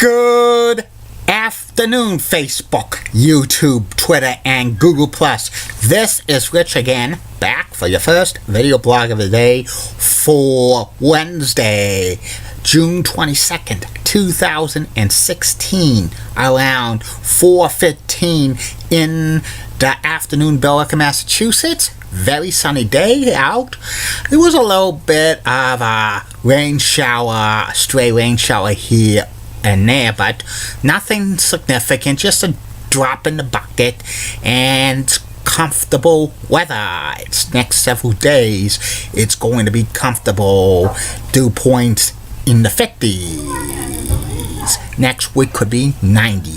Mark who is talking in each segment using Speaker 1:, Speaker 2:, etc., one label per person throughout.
Speaker 1: Good afternoon, Facebook, YouTube, Twitter, and Google+. This is Rich again, back for your first video blog of the day for Wednesday, June 22nd, 2016, around 4:15 in the afternoon, Billerica, Massachusetts. Very sunny day out. There was a little bit of a rain shower, stray rain shower here and there, but nothing significant, just a drop in the bucket, and comfortable weather. It's next several days, it's going to be comfortable. Dew points in the 50s. Next week could be 90.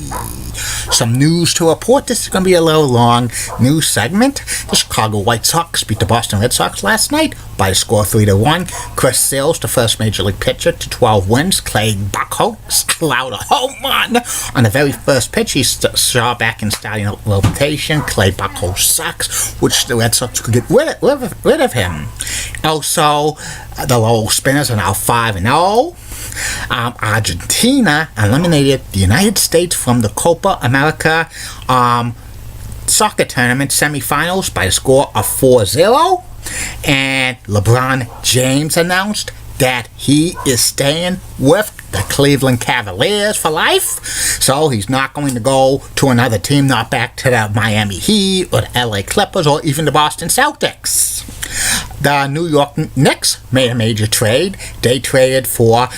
Speaker 1: Some news to report. This is going to be a little long news segment. The Chicago White Sox beat the Boston Red Sox last night by a score 3-1. Chris Sales, the first major league pitcher, to 12 wins. Clay Buchholz allowed a home run on the very first pitch. He saw back in starting rotation. Clay Buchholz sucks, which the Red Sox could get rid of him. Also, the Lowell Spinners are now 5-0. Argentina eliminated the United States from the Copa America soccer tournament semifinals by a score of 4-0. And LeBron James announced that he is staying with the Cleveland Cavaliers for life. So he's not going to go to another team, not back to the Miami Heat or the LA Clippers or even the Boston Celtics. The New York Knicks made a major trade. They traded for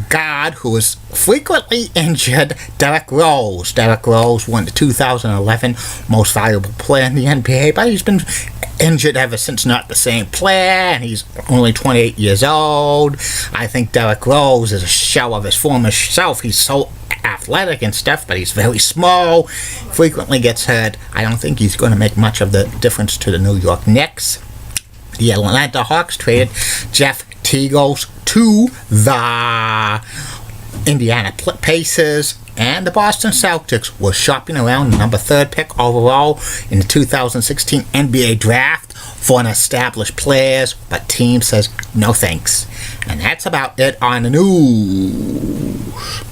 Speaker 1: guard who was frequently injured, Derrick Rose. Derrick Rose won the 2011 Most Valuable Player in the NBA, but he's been injured ever since, not the same player, and he's only 28 years old. I think Derrick Rose is a shell of his former self. He's so athletic and stuff, but he's very small, frequently gets hurt. I don't think he's going to make much of the difference to the New York Knicks. The Atlanta Hawks traded Jeff Teagles to the Indiana Pacers, and the Boston Celtics were shopping around the number 3rd pick overall in the 2016 NBA draft for an established players, but team says no thanks. And that's about it on the news.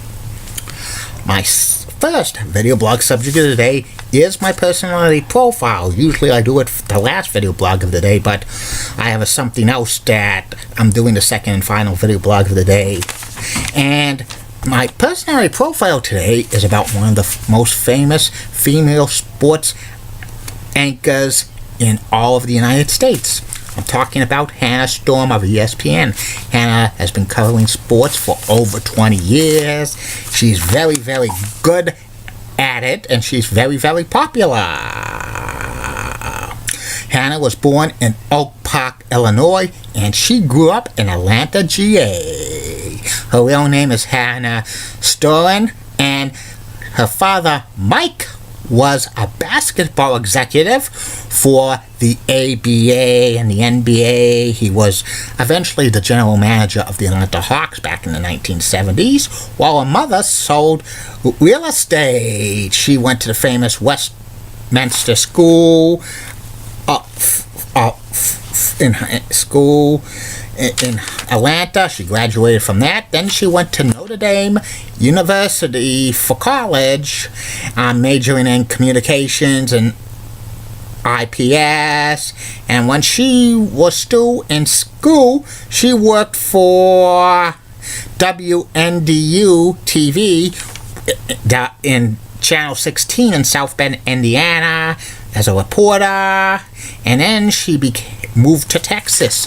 Speaker 1: My first video blog subject of the day is my personality profile. Usually I do it for the last video blog of the day, but I have something else that I'm doing the second and final video blog of the day. And my personality profile today is about one of the most famous female sports anchors in all of the United States. I'm talking about Hannah Storm of ESPN. Hannah has been covering sports for over 20 years. She's very, very good at it, and she's very, very popular. Hannah was born in Oak Park, Illinois, and she grew up in Atlanta, GA. Her real name is Hannah Storm, and her father, Mike, was a basketball executive for the ABA and the NBA. He was eventually the general manager of the Atlanta Hawks back in the 1970s, while her mother sold real estate. She went to the famous Westminster School in Atlanta. She graduated from that. Then she went to Notre Dame University for college, majoring in communications and IPS. And when she was still in school, she worked for WNDU TV in Channel 16 in South Bend, Indiana, as a reporter. And then she moved to Texas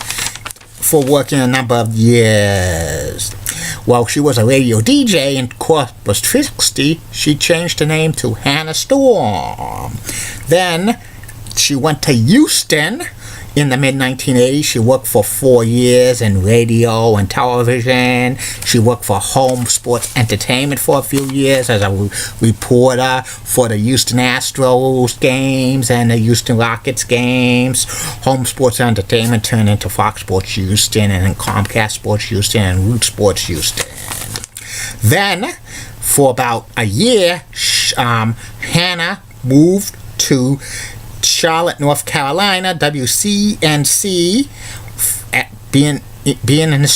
Speaker 1: for working a number of years. While she was a radio DJ in Corpus Christi, she changed her name to Hannah Storm. Then she went to Houston in the mid-1980s. She worked for 4 years in radio and television. She worked for Home Sports Entertainment for a few years as a reporter for the Houston Astros games and the Houston Rockets games. Home Sports Entertainment turned into Fox Sports Houston, and then Comcast Sports Houston and Root Sports Houston. Then, for about a year, Hannah moved to Charlotte, North Carolina, WCNC, being an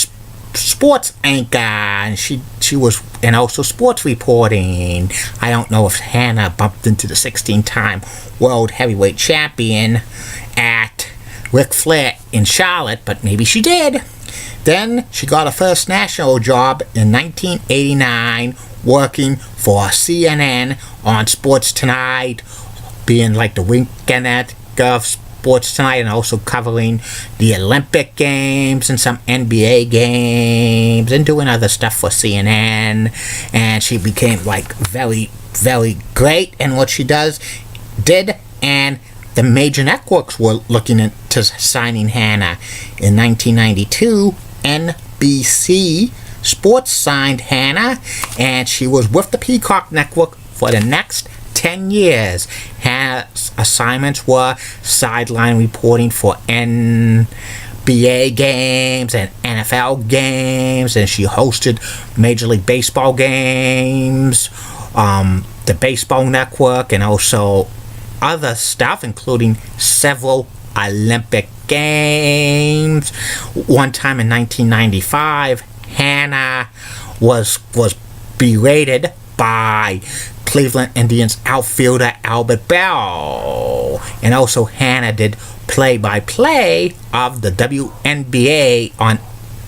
Speaker 1: sports anchor, and she she was, and also sports reporting. I don't know if Hannah bumped into the 16-time world heavyweight champion at Ric Flair in Charlotte, but maybe she did. Then she got her first national job in 1989 working for CNN on Sports Tonight, being like the weekend of Sports Tonight, and also covering the Olympic Games and some NBA games and doing other stuff for CNN. And she became like very, very great in what she did, and the major networks were looking into signing Hannah. In 1992, NBC Sports signed Hannah, and she was with the Peacock Network for the next 10 years. Hannah's assignments were sideline reporting for NBA games and NFL games, and she hosted Major League Baseball games, the Baseball Network, and also other stuff, including several Olympic games. One time in 1995, Hannah was berated by Cleveland Indians outfielder Albert Bell, and also Hannah did play-by-play of the WNBA on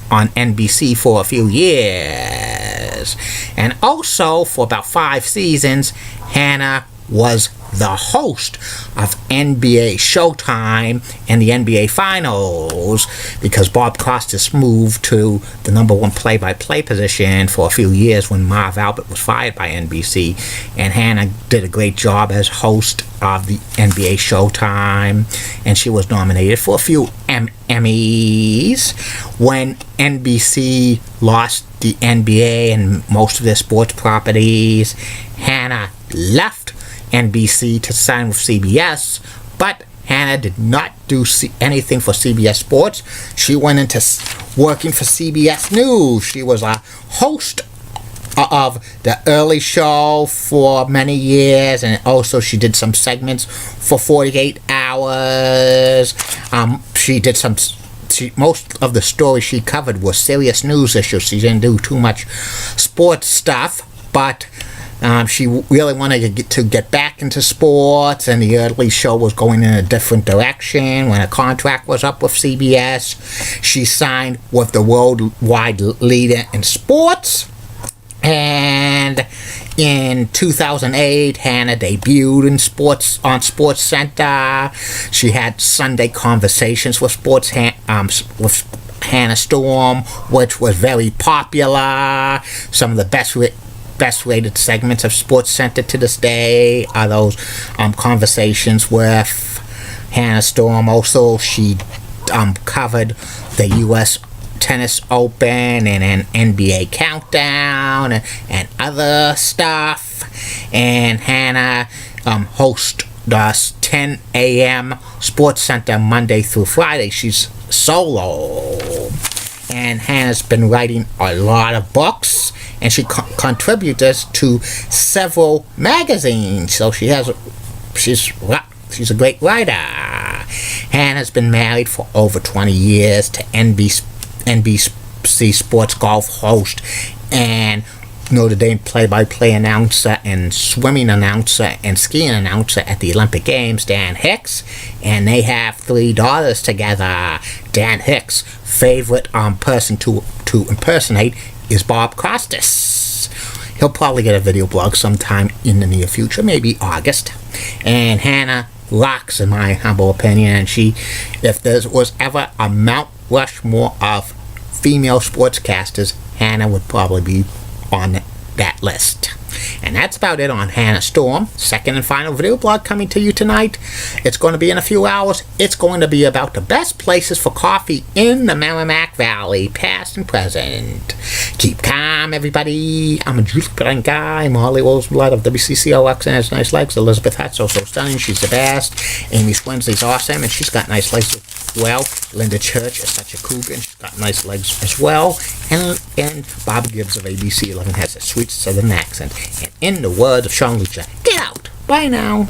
Speaker 1: NBC for a few years. And also for about 5 seasons, Hannah was the host of NBA Showtime and the NBA Finals, because Bob Costas moved to the number 1 play-by-play position for a few years when Marv Albert was fired by NBC, and Hannah did a great job as host of the NBA Showtime, and she was nominated for a few Emmys. When NBC lost the NBA and most of their sports properties, Hannah left NBC to sign with CBS, but Hannah did not do anything for CBS Sports. She went into working for CBS News. She was a host of the early show for many years, and also she did some segments for 48 Hours. She did some. Most of the stories she covered were serious news issues. She didn't do too much sports stuff, but she really wanted to get back into sports, and the early show was going in a different direction. When her contract was up with CBS, she signed with the worldwide leader in sports. And in 2008, Hannah debuted in sports on Sports Center. She had Sunday conversations with with Hannah Storm, which was very popular. Some of the best rated segments of Sports Center to this day are those conversations with Hannah Storm. Also, she covered the U.S. Tennis Open and an NBA Countdown and other stuff. And Hannah hosts the 10 a.m. Sports Center Monday through Friday. She's solo. And Hannah's been writing a lot of books, and she contributes to several magazines. So she's a great writer. Hannah's been married for over 20 years to NBC Sports golf host and Notre Dame play-by-play announcer and swimming announcer and skiing announcer at the Olympic Games, Dan Hicks, and they have 3 daughters together. Dan Hicks' favorite person to impersonate is Bob Costas. He'll probably get a video blog sometime in the near future, maybe August. And Hannah rocks, in my humble opinion, and if there was ever a Mount Rushmore of female sportscasters, Hannah would probably be on that list. And that's about it on Hannah Storm. Second and final video blog coming to you tonight. It's going to be in a few hours. It's going to be about the best places for coffee in the Merrimack Valley, past and present. Keep calm, everybody. I'm a Julie guy. Molly Rosenblatt of WCCOX and has nice legs. Elizabeth Hutz, so stunning. She's the best. Amy Swinsley's awesome, and she's got nice legs as well. Linda Church is such a cougar, and she's got nice legs as well. And Bob Gibbs of ABC 11 has a sweet southern accent. And in the words of Sean Lucha, get out. Bye now.